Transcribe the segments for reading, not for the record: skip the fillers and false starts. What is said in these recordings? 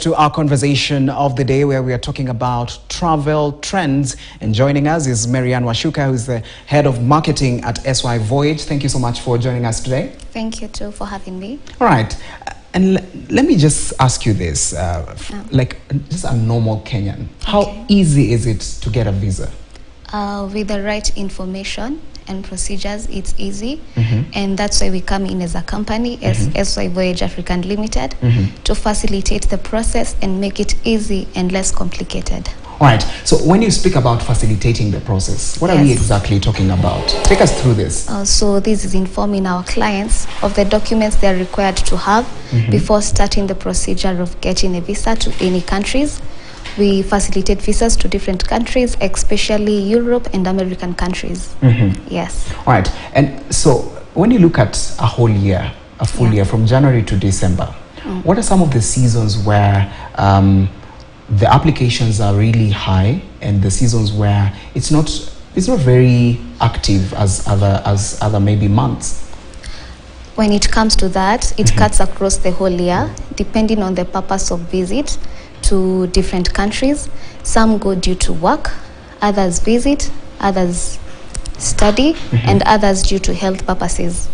to our conversation of the day, where we are talking about travel trends. And joining us is Marianne Washuka, who's the head of marketing at SY Voyage. Thank you so much for joining us today. Thank you too for having me. All right. And let me just ask you this, like just a normal Kenyan, how easy is it to get a visa? With the right information and procedures, it's easy. And that's why we come in as a company, as SY Voyage African Limited, to facilitate the process and make it easy and less complicated. All right. So when you speak about facilitating the process, what are we exactly talking about? Take us through this. So this is informing our clients of the documents they are required to have before starting the procedure of getting a visa to any countries. We facilitate visas to different countries, especially Europe and American countries. Yes. All right. And so when you look at a whole year, a full year from January to December, what are some of the seasons where the applications are really high and the seasons where it's not very active as other maybe months? When it comes to that, it cuts across the whole year, depending on the purpose of visit to different countries. Some go due to work, others visit, others study, and others due to health purposes.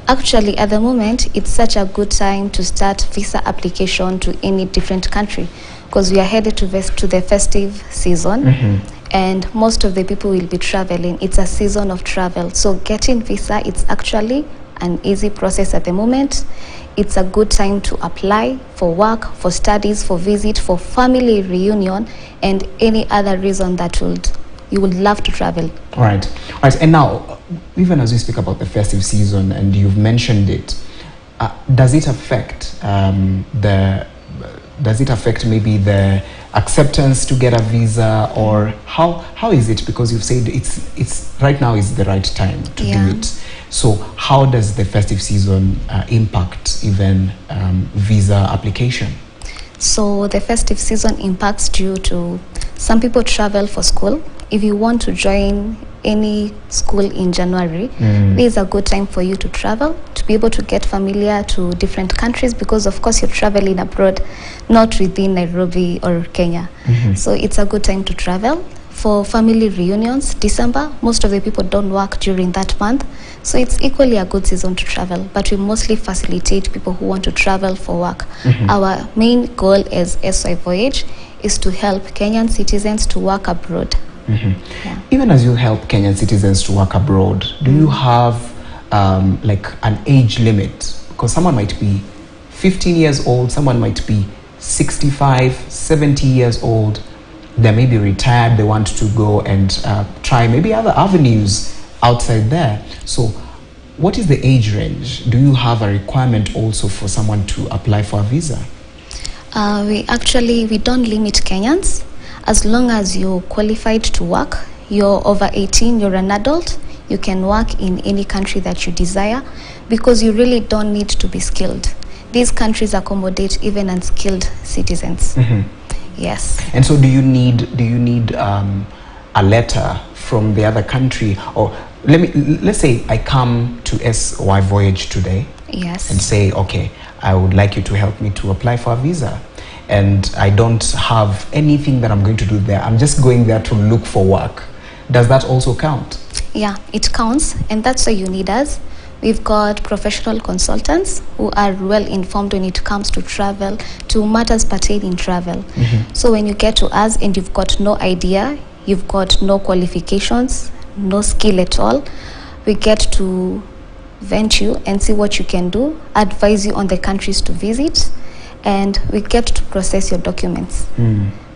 Actually, at the moment, it's such a good time to start visa application to any different country, because we are headed to the festive season, and most of the people will be traveling. It's a season of travel, so getting visa, it's actually an easy process at the moment. It's a good time to apply for work, for studies, for visit, for family reunion, and any other reason that you would love to travel. All right. All right. And now, even as we speak about the festive season, and you've mentioned it, does it affect maybe the acceptance to get a visa, or how is it? Because you've said it's right now is the right time to do it. So how does the festive season impact even visa application? So the festive season impacts due to some people travel for school. If you want to join any school in January, this is a good time for you to travel, to be able to get familiar to different countries, because of course you're traveling abroad, not within Nairobi or Kenya. So it's a good time to travel. For family reunions, December, most of the people don't work during that month, so it's equally a good season to travel, but we mostly facilitate people who want to travel for work. Our main goal as SY Voyage is to help Kenyan citizens to work abroad. Even as you help Kenyan citizens to work abroad, do you have like an age limit? Because someone might be 15 years old, someone might be 65, 70 years old. They may be retired, they want to go and try maybe other avenues outside there. So what is the age range? Do you have a requirement also for someone to apply for a visa? We don't limit Kenyans. As long as you're qualified to work, you're over 18, you're an adult, you can work in any country that you desire, because you really don't need to be skilled. These countries accommodate even unskilled citizens. Yes. And so do you need a letter from the other country? Or let's say I come to SY Voyage today. Yes. And say, okay, I would like you to help me to apply for a visa, and I don't have anything that I'm going to do there. I'm just going there to look for work. Does that also count? Yeah, it counts, and that's why you need us. We've got professional consultants who are well informed when it comes to travel, to matters pertaining travel. So when you get to us and you've got no idea, you've got no qualifications, no skill at all, we get to vent you and see what you can do, advise you on the countries to visit, and we get to process your documents.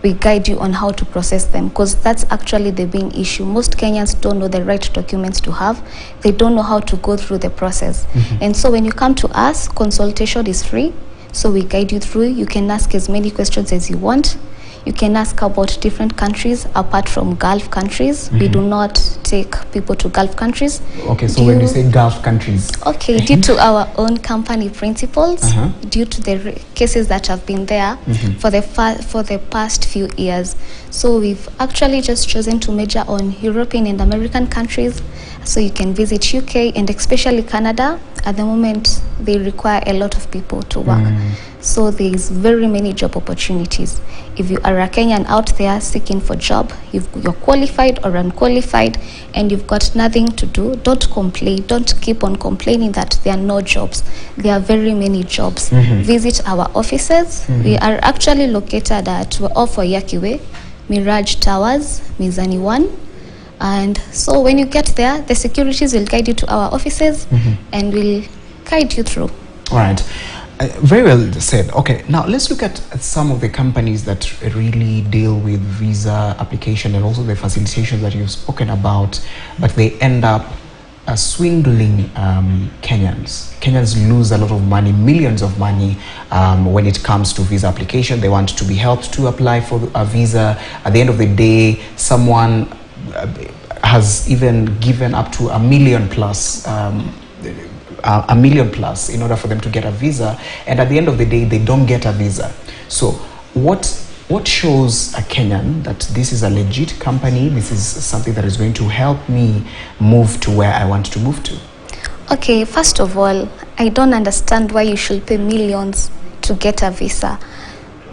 We guide you on how to process them, because that's actually the main issue. Most Kenyans don't know the right documents to have. They don't know how to go through the process. And so when you come to us, consultation is free. So we guide you through. You can ask as many questions as you want. You can ask about different countries apart from Gulf countries. We do not take people to Gulf countries. Okay, so when you say Gulf countries? Okay, due to our own company principles, due to the cases that have been there for the past few years. So we've actually just chosen to major on European and American countries. So you can visit UK and especially Canada. At the moment, they require a lot of people to work. So there is very many job opportunities. If you are a Kenyan out there seeking for job, you're qualified or unqualified, and you've got nothing to do, don't complain. Don't keep on complaining that there are no jobs. There are very many jobs. Visit our offices. We are actually located at, we're off for Yakiwe, Mirage Towers, Mizani 1. And so when you get there, the securities will guide you to our offices and will guide you through. All right. Very well said. Okay, now let's look at some of the companies that really deal with visa application and also the facilitation that you've spoken about, but they end up swindling Kenyans. Kenyans lose a lot of money, millions of money, when it comes to visa application. They want to be helped to apply for a visa. At the end of the day, someone has even given up to $1 million plus $1 million plus in order for them to get a visa, and at the end of the day they don't get a visa. So what shows a Kenyan that this is a legit company, this is something that is going to help me move to where I want to move to? Okay, first of all, I don't understand why you should pay millions to get a visa.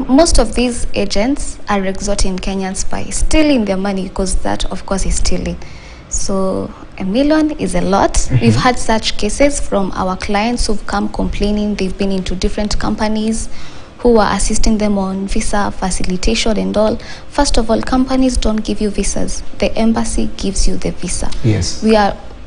Most of these agents are extorting Kenyans by stealing their money, because that of course is stealing. So $1 million is a lot. We've had such cases from our clients who've come complaining. They've been into different companies who are assisting them on visa facilitation and all. First of all, companies don't give you visas. The embassy gives you the visa. Yes.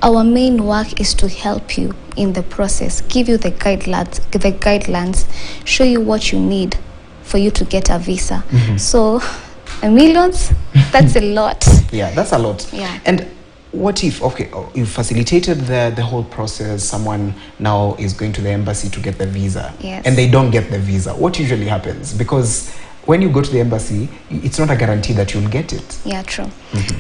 Our main work is to help you in the process, give you the guidelines, show you what you need for you to get a visa. So $1 million, that's a lot. Yeah, that's a lot. Yeah. And what if, okay, you facilitated the whole process, someone now is going to the embassy to get the visa, yes, and they don't get the visa? What usually happens? Because when you go to the embassy, it's not a guarantee that you'll get it. Yeah, true.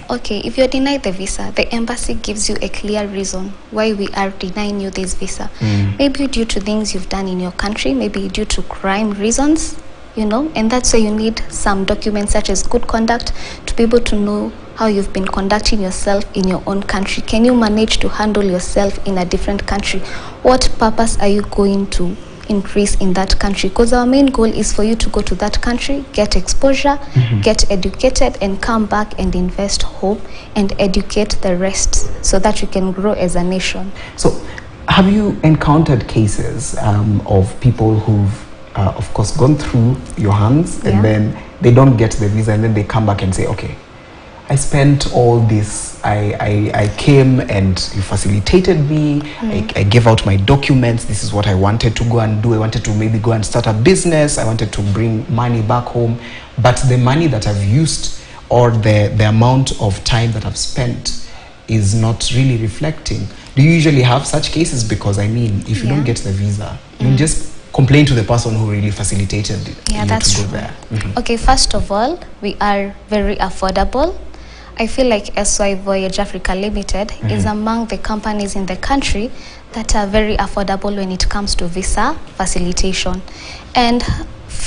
Okay, if you're denied the visa, the embassy gives you a clear reason why we are denying you this visa. Maybe due to things you've done in your country, maybe due to crime reasons, you know, and that's why you need some documents such as good conduct to be able to know how you've been conducting yourself in your own country. Can you manage to handle yourself in a different country? What purpose are you going to increase in that country? Because our main goal is for you to go to that country, get exposure, get educated, and come back and invest home and educate the rest so that you can grow as a nation. So have you encountered cases of people who've of course gone through your hands, and then they don't get the visa, and then they come back and say, okay, I spent all this, I came and you facilitated me, I gave out my documents, this is what I wanted to go and do, I wanted to maybe go and start a business, I wanted to bring money back home, but the money that I've used or the amount of time that I've spent is not really reflecting? Do you usually have such cases? Because I mean, if you don't get the visa, you just complain to the person who really facilitated you that's to go true. there. Okay, first of all, we are very affordable. I feel like SY Voyage Africa Limited is among the companies in the country that are very affordable when it comes to visa facilitation. And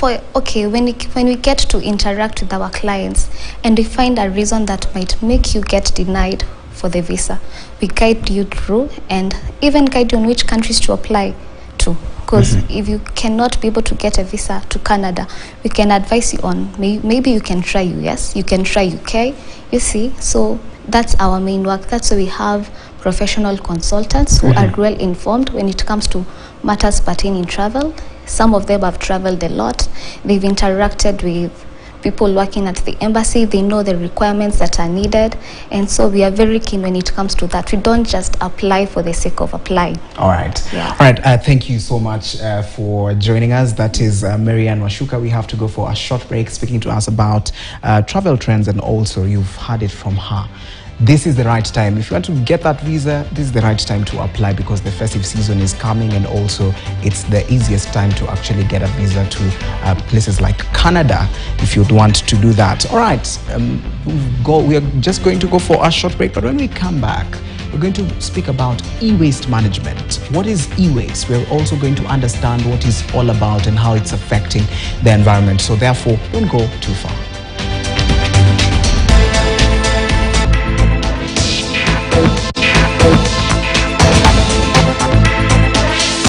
when we get to interact with our clients and we find a reason that might make you get denied for the visa, we guide you through and even guide you on which countries to apply to. Because if you cannot be able to get a visa to Canada, we can advise you on maybe you can try US, you can try UK, you see. So that's our main work. That's why we have professional consultants who are well informed when it comes to matters pertaining travel. Some of them have traveled a lot. They've interacted with people working at the embassy. They know the requirements that are needed, and so we are very keen when it comes to that. We don't just apply for the sake of applying. All right. Yeah. All right. Thank you so much for joining us. That is Marianne Washuka. We have to go for a short break, speaking to us about travel trends, and also you've heard it from her. This is the right time. If you want to get that visa, this is the right time to apply, because the festive season is coming, and also it's the easiest time to actually get a visa to places like Canada if you'd want to do that. All right, we are just going to go for a short break, but when we come back, we're going to speak about e-waste management. What is e-waste? We're also going to understand what it's all about and how it's affecting the environment. So therefore, don't go too far.